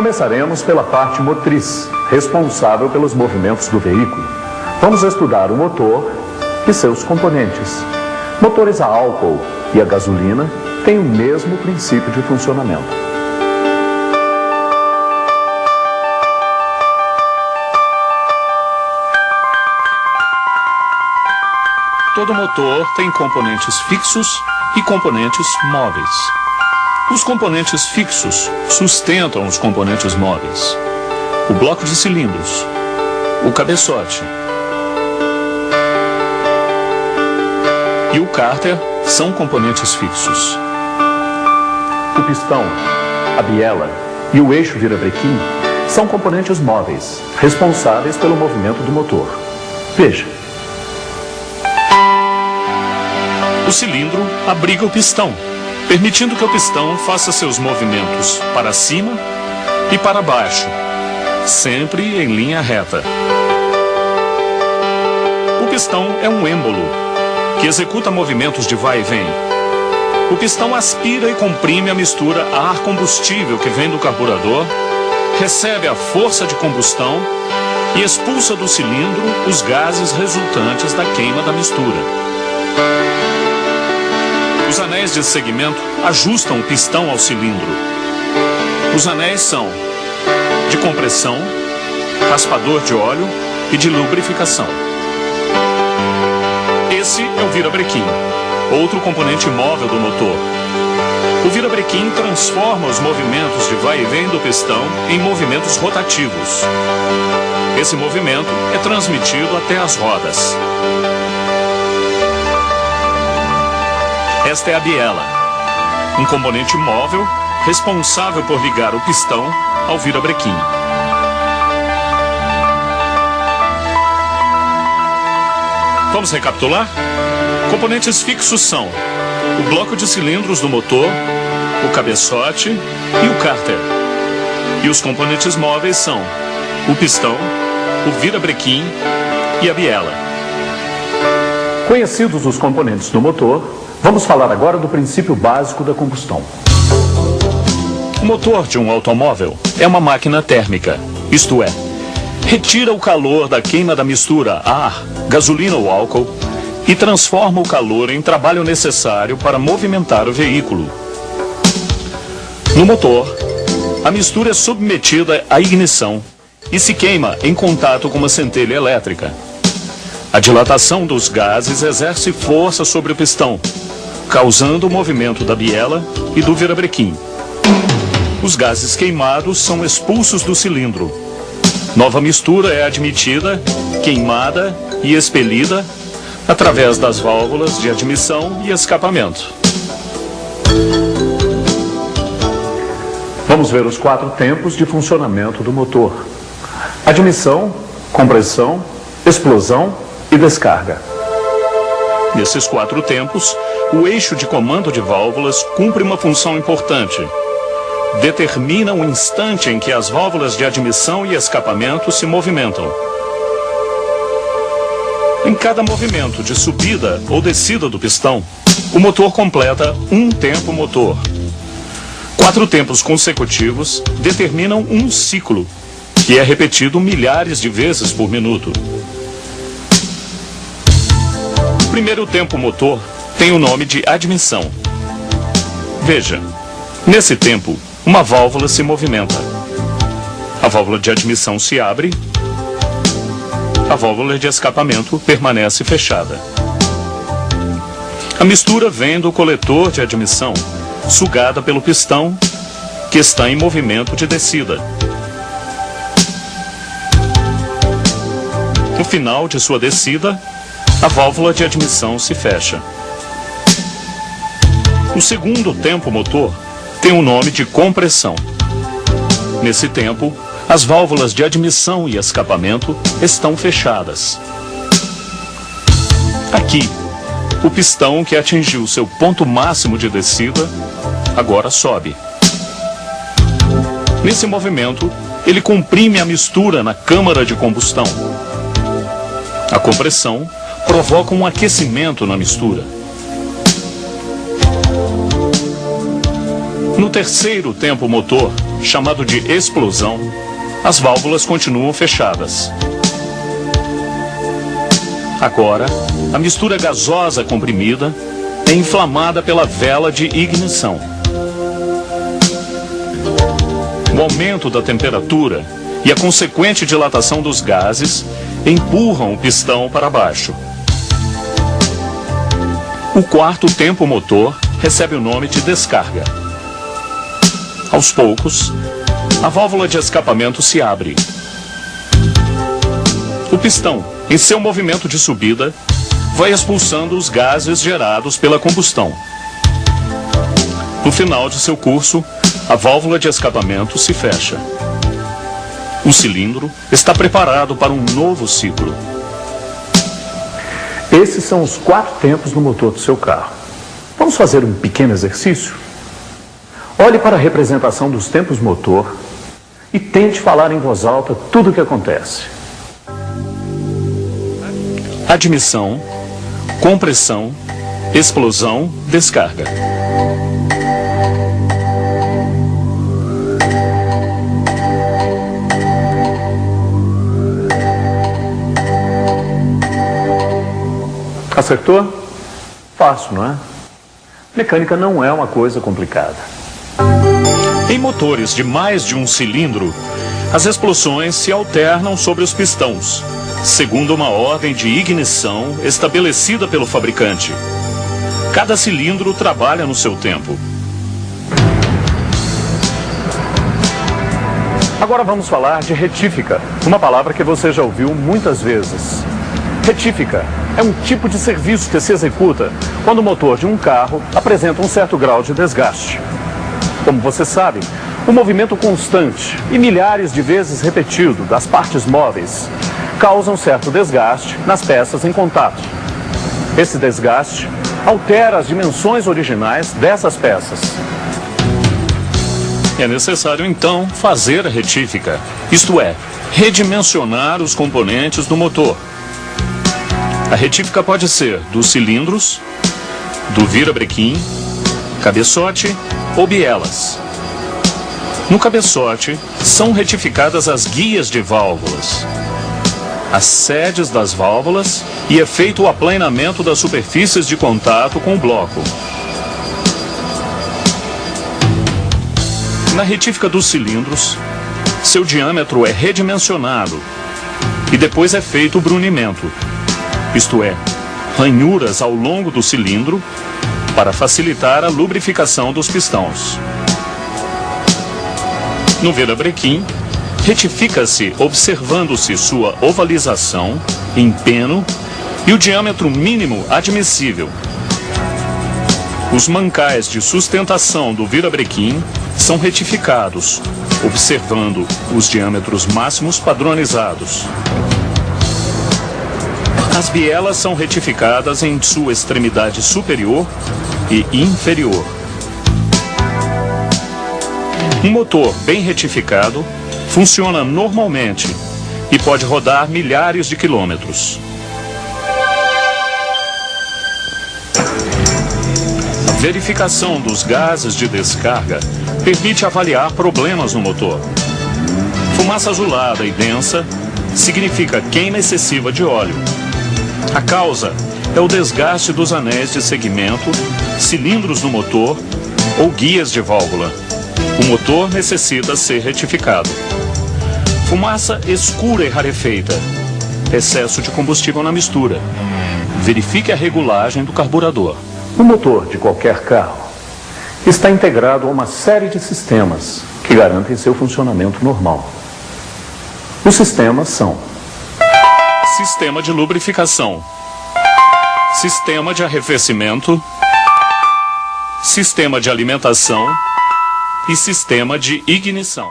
Começaremos pela parte motriz, responsável pelos movimentos do veículo. Vamos estudar o motor e seus componentes. Motores a álcool e a gasolina têm o mesmo princípio de funcionamento. Todo motor tem componentes fixos e componentes móveis. Os componentes fixos sustentam os componentes móveis. O bloco de cilindros, o cabeçote e o cárter são componentes fixos. O pistão, a biela e o eixo virabrequim são componentes móveis, responsáveis pelo movimento do motor. Veja. O cilindro abriga o pistão, permitindo que o pistão faça seus movimentos para cima e para baixo, sempre em linha reta. O pistão é um êmbolo, que executa movimentos de vai e vem. O pistão aspira e comprime a mistura ar-combustível que vem do carburador, recebe a força de combustão e expulsa do cilindro os gases resultantes da queima da mistura. Os anéis de segmento ajustam o pistão ao cilindro. Os anéis são de compressão, raspador de óleo e de lubrificação. Esse é o virabrequim, outro componente móvel do motor. O virabrequim transforma os movimentos de vai e vem do pistão em movimentos rotativos. Esse movimento é transmitido até as rodas. Esta é a biela, um componente móvel responsável por ligar o pistão ao virabrequim. Vamos recapitular? Componentes fixos são o bloco de cilindros do motor, o cabeçote e o cárter. E os componentes móveis são o pistão, o virabrequim e a biela. Conhecidos os componentes do motor, vamos falar agora do princípio básico da combustão. O motor de um automóvel é uma máquina térmica, isto é, retira o calor da queima da mistura ar, gasolina ou álcool e transforma o calor em trabalho necessário para movimentar o veículo. No motor, a mistura é submetida à ignição e se queima em contato com uma centelha elétrica. A dilatação dos gases exerce força sobre o pistão, causando o movimento da biela e do virabrequim. Os gases queimados são expulsos do cilindro. Nova mistura é admitida, queimada e expelida através das válvulas de admissão e escapamento. Vamos ver os 4 tempos de funcionamento do motor: admissão, compressão, explosão e descarga. Nesses 4 tempos, o eixo de comando de válvulas cumpre uma função importante. Determina o instante em que as válvulas de admissão e escapamento se movimentam. Em cada movimento de subida ou descida do pistão, o motor completa um tempo motor. 4 tempos consecutivos determinam um ciclo, que é repetido milhares de vezes por minuto. O primeiro tempo motor tem o nome de admissão. Veja, nesse tempo, uma válvula se movimenta. A válvula de admissão se abre, a válvula de escapamento permanece fechada. A mistura vem do coletor de admissão, sugada pelo pistão, que está em movimento de descida. No final de sua descida, a válvula de admissão se fecha. O segundo tempo motor tem o nome de compressão. Nesse tempo, as válvulas de admissão e escapamento estão fechadas. Aqui, o pistão que atingiu seu ponto máximo de descida, agora sobe. Nesse movimento, ele comprime a mistura na câmara de combustão. A compressão provoca um aquecimento na mistura. No terceiro tempo motor, chamado de explosão, as válvulas continuam fechadas. Agora, a mistura gasosa comprimida é inflamada pela vela de ignição. O aumento da temperatura e a consequente dilatação dos gases empurram o pistão para baixo. O quarto tempo motor recebe o nome de descarga. Aos poucos, a válvula de escapamento se abre. O pistão, em seu movimento de subida, vai expulsando os gases gerados pela combustão. No final de seu curso, a válvula de escapamento se fecha. O cilindro está preparado para um novo ciclo. Esses são os 4 tempos no motor do seu carro. Vamos fazer um pequeno exercício? Olhe para a representação dos tempos motor e tente falar em voz alta tudo o que acontece. Admissão, compressão, explosão, descarga. Acertou? Fácil, não é? Mecânica não é uma coisa complicada. Em motores de mais de um cilindro, as explosões se alternam sobre os pistões, segundo uma ordem de ignição estabelecida pelo fabricante. Cada cilindro trabalha no seu tempo. Agora vamos falar de retífica, uma palavra que você já ouviu muitas vezes. Retífica é um tipo de serviço que se executa quando o motor de um carro apresenta um certo grau de desgaste. Como você sabe, o movimento constante e milhares de vezes repetido das partes móveis causam certo desgaste nas peças em contato. Esse desgaste altera as dimensões originais dessas peças. É necessário, então, fazer a retífica, isto é, redimensionar os componentes do motor. A retífica pode ser dos cilindros, do virabrequim, cabeçote ou bielas. No cabeçote, são retificadas as guias de válvulas, as sedes das válvulas e é feito o aplanamento das superfícies de contato com o bloco. Na retífica dos cilindros, seu diâmetro é redimensionado e depois é feito o brunimento, isto é, ranhuras ao longo do cilindro para facilitar a lubrificação dos pistões. No virabrequim, retifica-se observando-se sua ovalização, empeno e o diâmetro mínimo admissível. Os mancais de sustentação do virabrequim são retificados, observando os diâmetros máximos padronizados. As bielas são retificadas em sua extremidade superior e inferior. Um motor bem retificado funciona normalmente e pode rodar milhares de quilômetros. A verificação dos gases de descarga permite avaliar problemas no motor. Fumaça azulada e densa significa queima excessiva de óleo. A causa é o desgaste dos anéis de segmento, cilindros do motor ou guias de válvula. O motor necessita ser retificado. Fumaça escura e rarefeita. Excesso de combustível na mistura. Verifique a regulagem do carburador. O motor de qualquer carro está integrado a uma série de sistemas que garantem seu funcionamento normal. Os sistemas são: sistema de lubrificação, sistema de arrefecimento, sistema de alimentação e sistema de ignição.